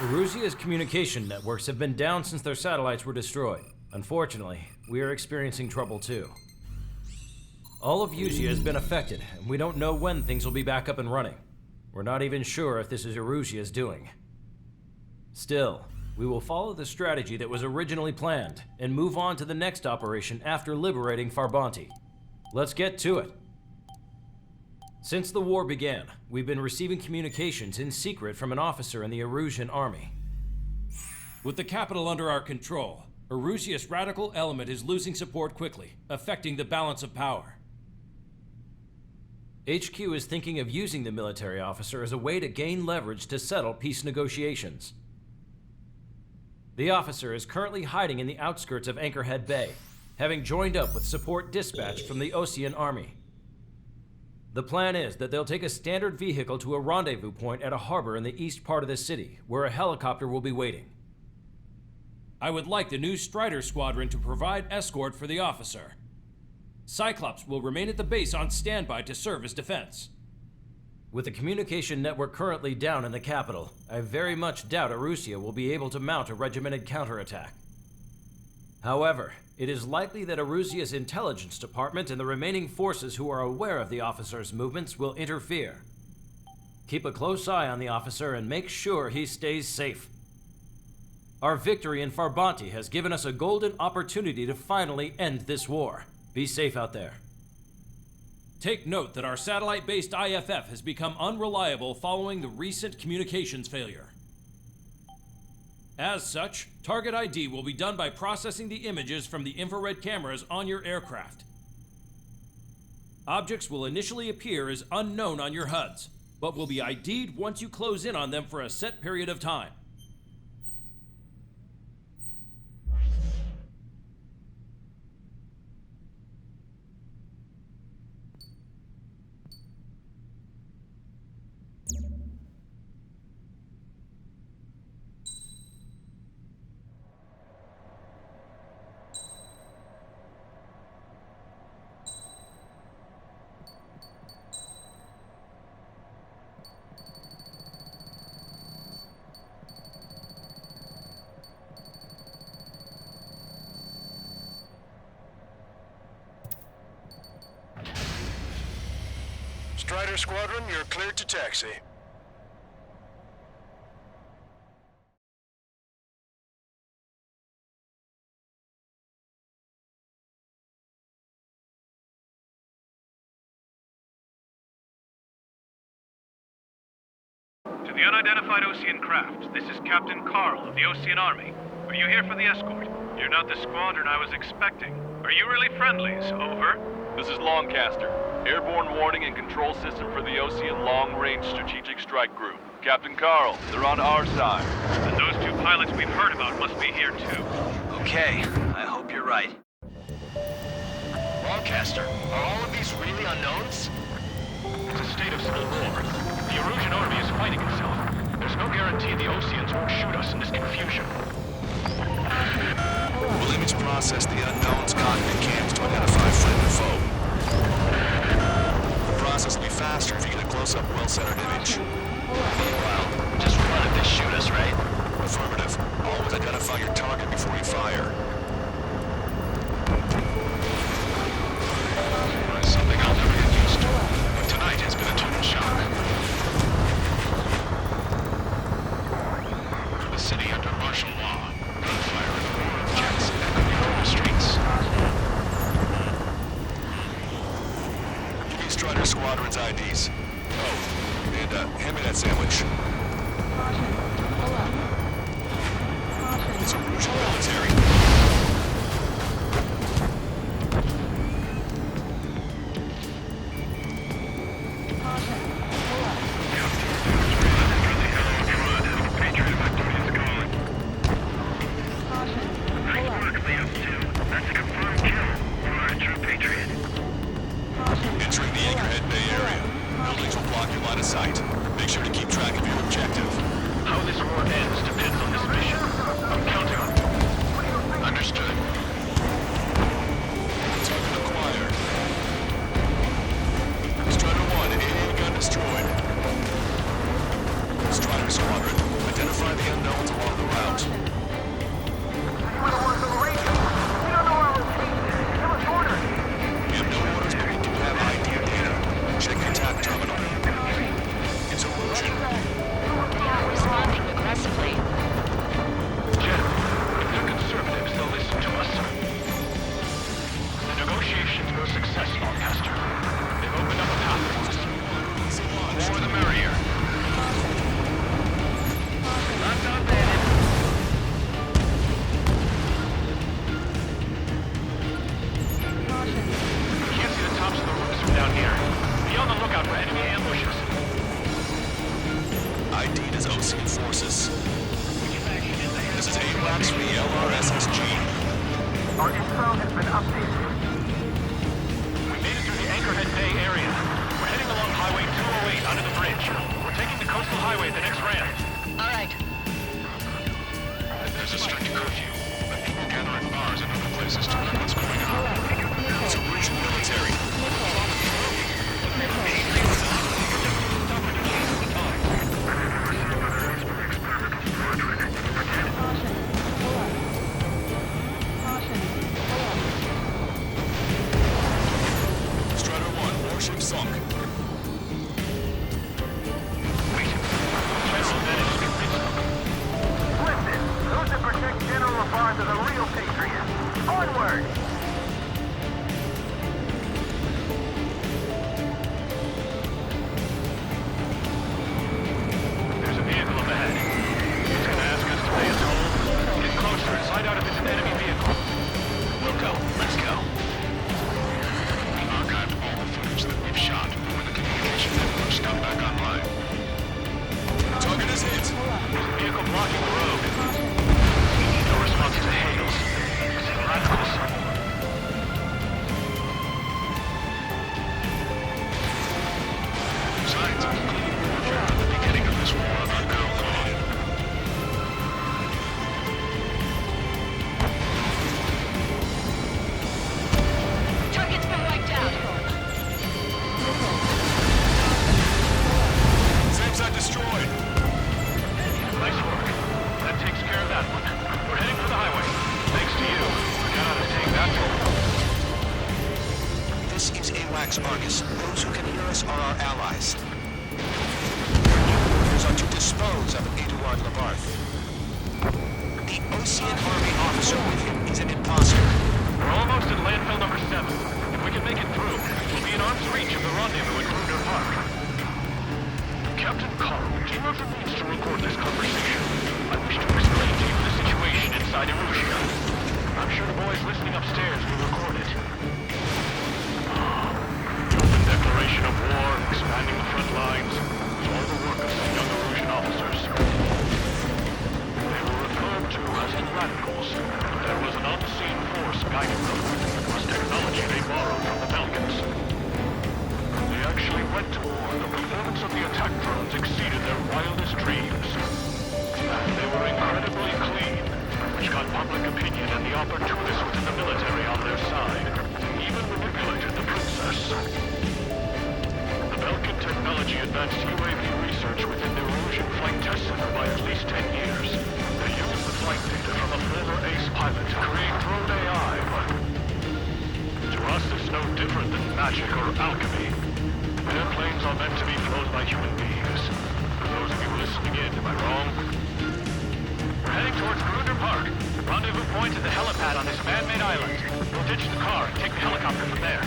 Erusia's communication networks have been down since their satellites were destroyed. Unfortunately, we are experiencing trouble too. All of Erusia has been affected, and we don't know when things will be back up and running. We're not even sure if this is Erusia's doing. Still, we will follow the strategy that was originally planned and move on to the next operation after liberating Farbanti. Let's get to it. Since the war began, we've been receiving communications in secret from an officer in the Erusian army. With the capital under our control, Erusia's radical element is losing support quickly, affecting the balance of power. HQ is thinking of using the military officer as a way to gain leverage to settle peace negotiations. The officer is currently hiding in the outskirts of Anchorhead Bay, having joined up with support dispatched from the Osean army. The plan is that they'll take a standard vehicle to a rendezvous point at a harbor in the east part of the city, where a helicopter will be waiting. I would like the new Strider Squadron to provide escort for the officer. Cyclops will remain at the base on standby to serve as defense. With the communication network currently down in the capital, I very much doubt Erusia will be able to mount a regimented counterattack. However, it is likely that Erusia's intelligence department and the remaining forces who are aware of the officer's movements will interfere. Keep a close eye on the officer and make sure he stays safe. Our victory in Farbanti has given us a golden opportunity to finally end this war. Be safe out there. Take note that our satellite-based IFF has become unreliable following the recent communications failure. As such, target ID will be done by processing the images from the infrared cameras on your aircraft. Objects will initially appear as unknown on your HUDs, but will be ID'd once you close in on them for a set period of time. Strider Squadron, you're cleared to taxi. To the unidentified Osean craft, this is Captain Carl of the Osean Army. Are you here for the escort? You're not the squadron I was expecting. Are you really friendlies? Over. This is Longcaster. Airborne warning and control system for the Osean Long-Range Strategic Strike Group. Captain Carl, they're on our side. And those two pilots we've heard about must be here too. Okay, I hope you're right. Longcaster, are all of these really unknowns? It's a state of civil war. The Erusian army is fighting itself. There's no guarantee the Oseans won't shoot us in this confusion. We'll image process the unknowns cockpit cams to identify friend or foe. The process will be faster if you get a close-up, well-centered image. Meanwhile, just run if they shoot us, right? Affirmative. Always identify your target before you fire. Something I'll never get used to. But tonight has been a total shock. The city under martial law. Gunfire and the roar of jets echoing from the streets. Give me Strider Squadron's IDs. Oh, and hand me that sandwich. It's Erusian military. Entering the Anchorhead Bay area. Buildings will block your line of sight. Make sure to keep track of your objective. How this war ends depends on this mission. I'm counting on you. Understood. Target acquired. Strider 1, AA gun destroyed. Strider Squadron, identify the unknown Info has been updated. We made it through the Anchorhead Bay area. We're heading along Highway 208 under the bridge. We're taking the coastal highway at the next ramp. All right. There's a strict curfew, but people gather at bars and other places to learn what's going on. It's a Rouge military. Strider 1, warship sunk. Listen, those that protect General LaBarge are the real patriots. Onward! There's a vehicle up ahead. It's gonna ask us to pay a toll. Get closer and find out if it's an enemy vehicle. We'll go. Let's go. We archived all the footage that we've shot when the communication networks come back online. Target is hit. There's a vehicle blocking the road. No response to hails. Is it radicals? Signs of nuclear warfare at the beginning of this war are now gone. Target's been wiped out. Same side destroyed. Nice work. That takes care of that one. We're heading for the highway. Thanks to you. We got out of taking that toll. This is AWACS Argus. Those who can hear us are our allies. Orders are to dispose of Eduard Labarth. The Ocean Army officer with him is an imposter. We're almost at landfill number 7. If we can make it through, we'll be in arm's reach of the rendezvous at Gruner Park. Captain Carl, do you have the means to record this conversation? I wish to explain to you the situation inside Erusia. I'm sure the boys listening upstairs will record it. The open declaration of war, expanding the front lines, was all the work of some young Erusian officers. They were referred to as the Radicals, but there was an unseen force guiding them. It was technology they borrowed from the Belkans. They actually went to war. The performance of the attack drones exceeded their wildest dreams. And they were incredibly clean, which got public opinion and the opportunists within the military on their side. They even manipulated the princess. The Belkan technology advanced UAV research within the Erusian Flight Test Center by at least 10 years. They used the flight data from a former ace pilot to create drone AI, but to us it's no different than magic or alchemy. Airplanes are meant to be flown by human beings. For those of you listening in, am I wrong? We're heading towards Gruner Park. Rendezvous point at the helipad on this man-made island. We'll ditch the car and take the helicopter from there.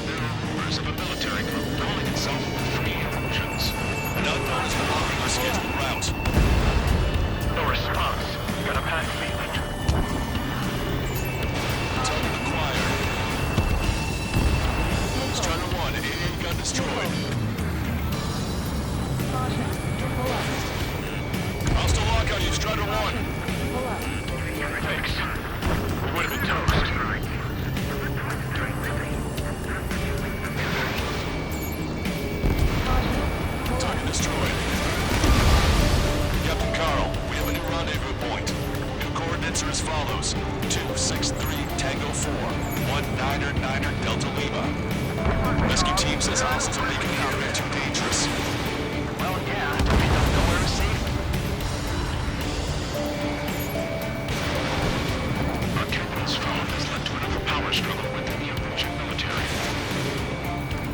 There are rumors of a military group calling itself Free Erusians. An unknown is blocking our scheduled route. No response. Got a bad feeling. Target acquired. Strider 1, AA gun destroyed. Hostile lock on you, Strider 1. Thanks. We would have been toast. Target destroyed. Captain Carl, we have a new rendezvous point. New coordinates are as follows. 263 Tango 4, 1999 Delta Lima. Rescue team says hostiles are making the area too dangerous. Well, yeah. We don't know where to safe. Our captain's phone has led to another power struggle within the Erusian military.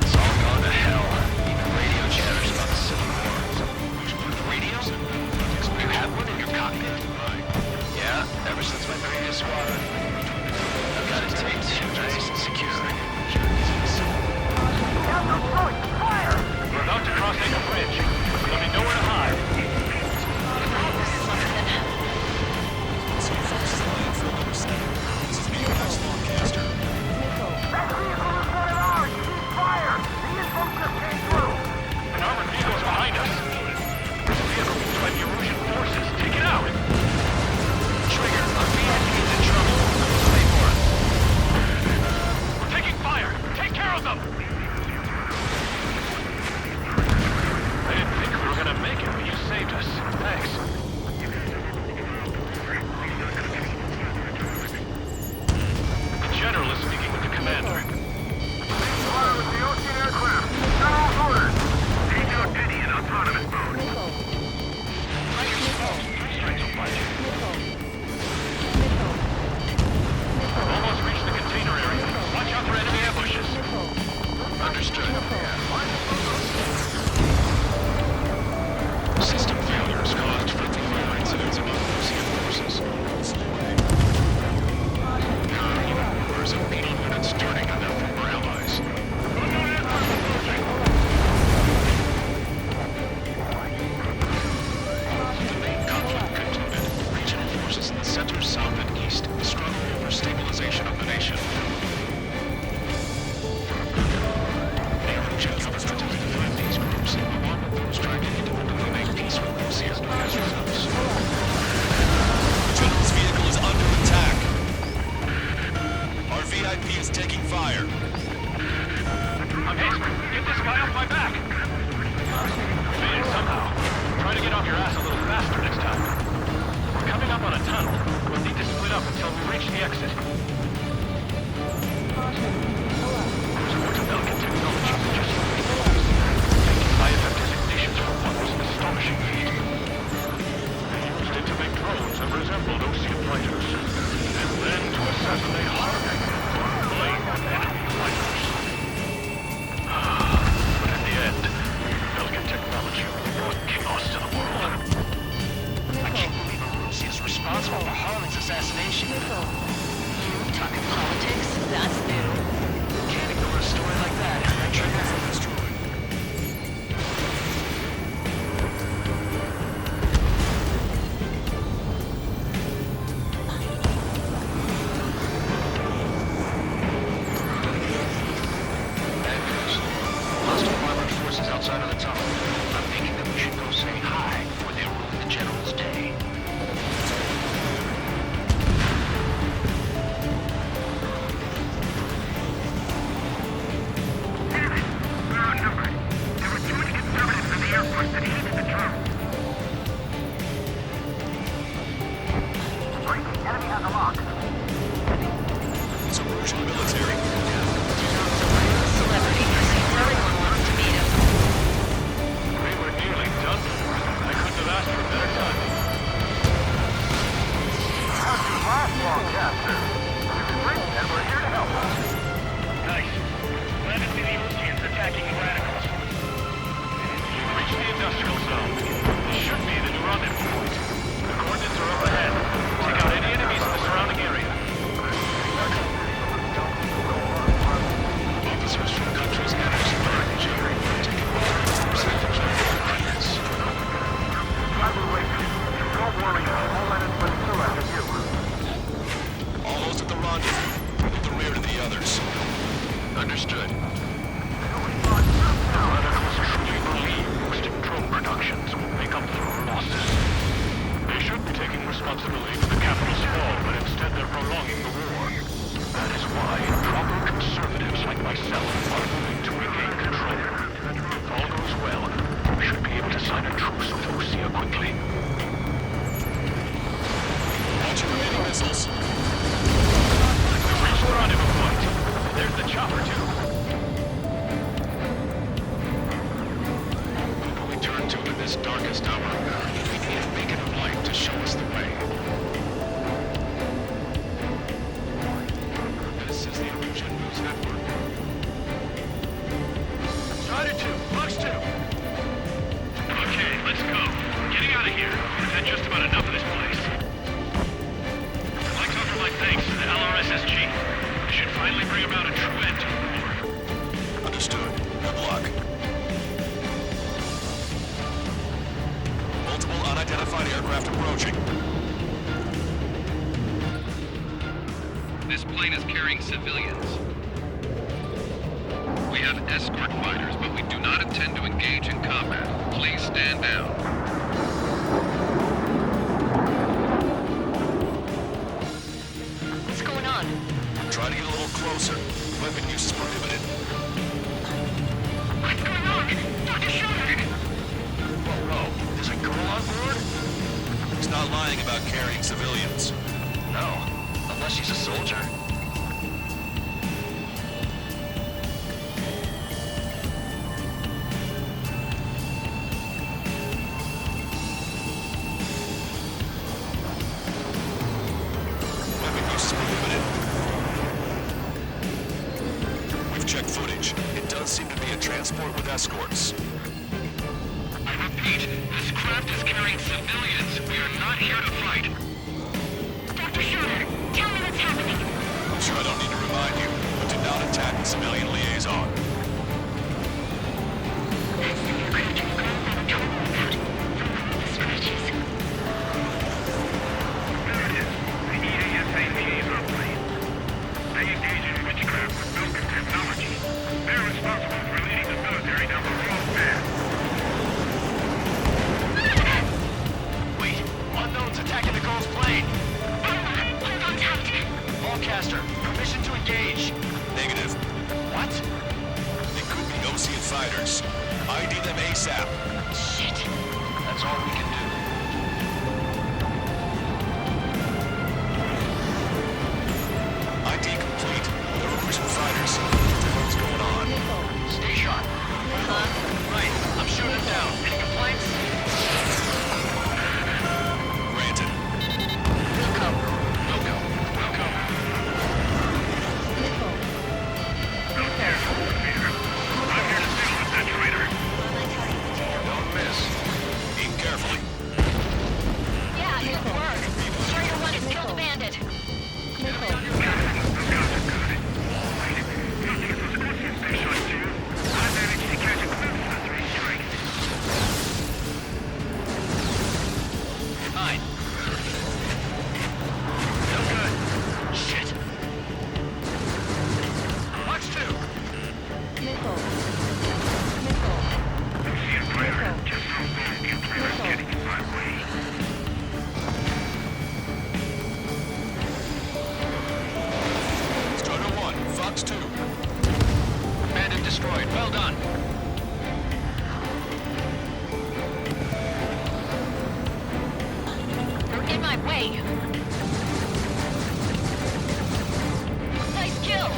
It's all gone to hell. Even radio chatters about the Civil War. Radio? You have one in your cockpit? Yeah, ever since my previous squadron. I've got it taped, nice and secure. We're about to cross Anchorhead Commander. Fire with the Ocean aircraft. General's orders. Take out Eddie in autonomous mode. Three strikes will fight you. Almost reached the container area. Watch out for enemy ambushes. Understood. System failures caused friendly fire incidents among Lucian forces. Rumors of beetle units turning on their former allies. The main conflict concluded. Regional forces in the center, south, and east struggle over stabilization of the nation. The Erosion government identified these groups, along with those trying to independently make peace with Lucia as results. General's vehicle is under attack. Our VIP is taking fire. Okay, get this guy off my back. Made it somehow. Try to get off your ass a little faster next time. We're coming up on a tunnel. We'll need to split up until we reach the exit. There's more to Belkin technology than just making high-effect designations for one was an astonishing feat. They used it to make drones that resembled Osean fighters, and then to assassinate Harvey, blame enemy fighters. But in the end, Belkin technology brought chaos to the world. I can't believe Arusi is responsible for Harlan's assassination. Talking politics? That's new. Can't ignore a story like that. Right, Trigger? Hostile armored forces outside of the tunnel. I'm thinking that we should go say hi before they ruin the General's day. It's Erosion military. Celebrity. Everyone wants to meet him. We were nearly done for. I couldn't have asked for a better time. How'd you last long, Caster? You're great, and we're here to help. Nice. Glad to see the Oceans attacking the radicals. You've reached the industrial zone. This should be the new rendezvous point. The coordinates are up ahead. Take out any enemies in the surrounding area. Officers from countries energy barrage are taking over percentage of the credits. Don't worry, I'll let it put through after you. Almost at the rendezvous. At the rear to the others. Understood. The radicals truly believe boosting drone productions will make up for our losses. They should be taking responsibility for the capital's fall, but instead they're prolonging the war. That is why proper conservatives like myself are moving to regain control. If all goes well, we should be able to sign a truce with Osea quickly. Watch your remaining missiles. We've reached the rendezvous point. There's the chopper, too. Who can we turn to in this darkest hour? We need a beacon of light to show us the way. This is the Erosion News Network. Strider 2, Lux 2. Okay, let's go. Getting out of here. We've had just about enough of this place. I'd like to offer my thanks to the LRSSG. We should finally bring about a true end to the war. Understood. Good luck. Multiple unidentified aircraft approaching. This plane is carrying civilians. We have escort fighters, but we do not intend to engage in combat. Please stand down. What's going on? Try to get a little closer. Weapon use is prohibited. What's going on? Dr. Schroeder! Whoa, there's a girl on board? He's not lying about carrying civilians. No, unless she's a soldier. We've checked footage. It does seem to be a transport with escorts. I repeat, this craft is carrying civilians. We are not here to fight. Dr. Schroeder, tell me what's happening. I'm sure I don't need to remind you, but do not attack the civilian liaison. That's the aircraft and ground told me about. The scratches. There it is. The EASA liaison plane. They engage in witchcraft with Belkin technology. They're responsible for leading the military down the wrong path. Wait, unknown's attacking the Gulf's plane. Hold on tight. Allcaster, permission to engage. Negative. What? It could be Osean fighters. ID them ASAP. Shit. That's all we can do. ID complete. There are cruising fighters. What the hell's going on? Stay sharp. Right, I'm shooting it down. Any complaints? Granted. Wilco. Wilco. Wilco. I'm here to deal with that traitor. Don't miss. Aim carefully. Yeah, good work. Schrader 1 has killed a bandit. Fine. No good. Shit. Watch two. Strider 1, Fox 2. Bandit destroyed. Well done. You're in my way. Nice kill.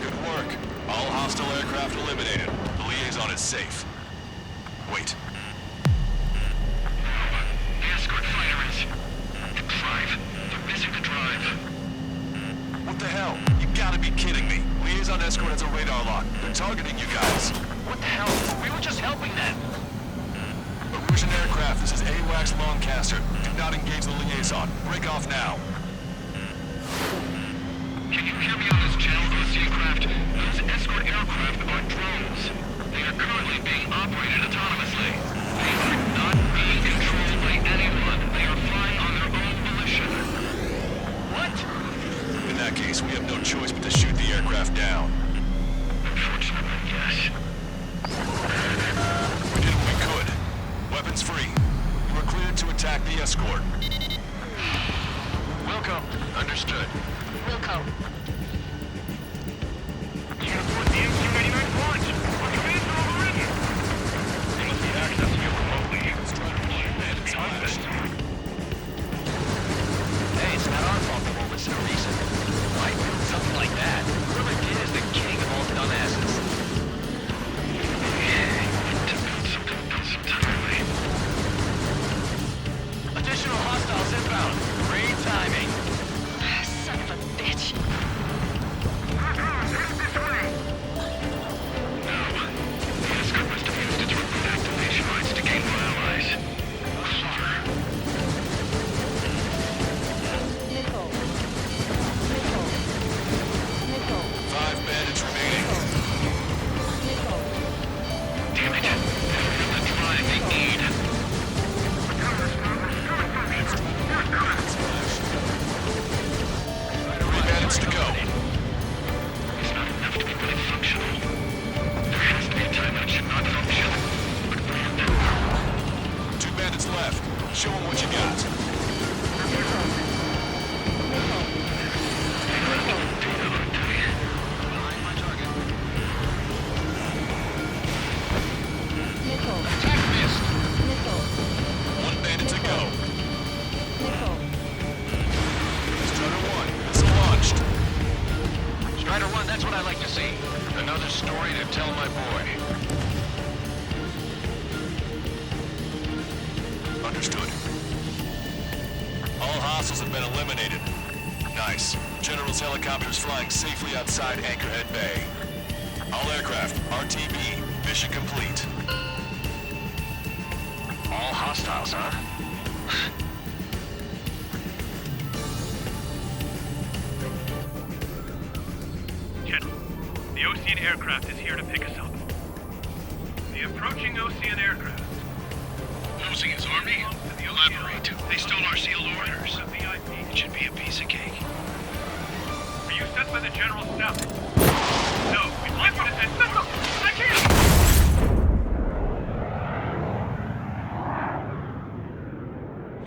Good work. All hostile aircraft eliminated. The liaison is safe. Wait. The escort fighter is... The drive. They're missing the drive. What the hell? You gotta be kidding me. Liaison escort has a radar lock. They're targeting you guys. What the hell? We were just helping them. Erusian aircraft, this is AWACS Lancaster. Do not engage the liaison. Break off now. Can you hear me on this channel, Osean craft? Those escort aircraft are drones. They are currently being operated autonomously. They are not being controlled by anyone. They are flying on their own volition. What? In that case, we have no choice but to shoot the aircraft down. Unfortunately, yes. We did what we could. Weapons free. You are cleared to attack the escort. Wilco. Understood. Wilco. You report the MQ-89 launch. Our commands are overridden. They must be accessing it remotely. It's hostage. Hey, it's not our fault the won't listen to reason. Why build something like that? Whoever did is the king of all dumbasses. Additional hostiles inbound. Great timing. Son of a bitch. The escort must have used its weapon activation rights to gain more allies. Five bandits remaining. Damn it. The drive they need. Three bandits to go. It's not enough to be fully functional. There has to be a time when it should not function. Two bandits left. Show them what you got. Attack missed. One bandit to go. Strider 1, missile launched. Strider 1, that's what I like to see. Another story to tell my boy. Understood. All hostiles have been eliminated. Nice. General's helicopters flying safely outside Anchorhead Bay. All aircraft, RTB, mission complete. All hostiles, huh? General, the Ocean aircraft is here to pick us up. The approaching Ocean aircraft. Losing his army? Elaborate. They stole our sealed orders. It should be a piece of cake. Are you sent by the General's staff? No, we'd like you to send... I can't!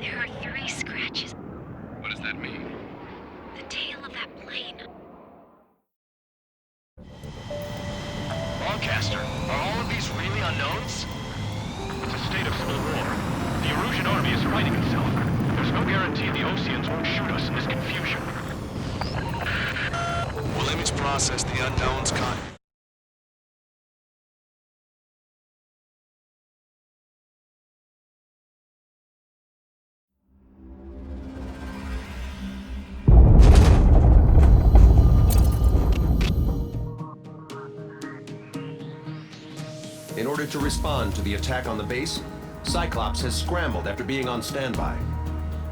There are 3 scratches. What does that mean? The tail of that plane. Lancaster, are all of these really unknowns? It's a state of civil war. The Erusian army is fighting itself. There's no guarantee the Oceans won't shoot us in this confusion. Will image process the unknowns In order to respond to the attack on the base, Cyclops has scrambled after being on standby.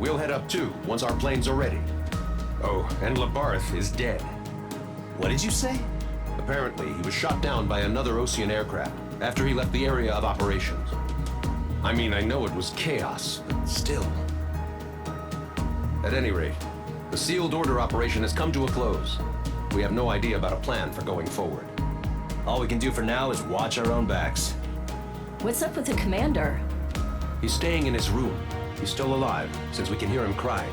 We'll head up too, once our planes are ready. Oh, and Labarth is dead. What did you say? Apparently, he was shot down by another Ocean aircraft after he left the area of operations. I mean, I know it was chaos, but still. At any rate, the sealed order operation has come to a close. We have no idea about a plan for going forward. All we can do for now is watch our own backs. What's up with the commander? He's staying in his room. He's still alive, since we can hear him crying.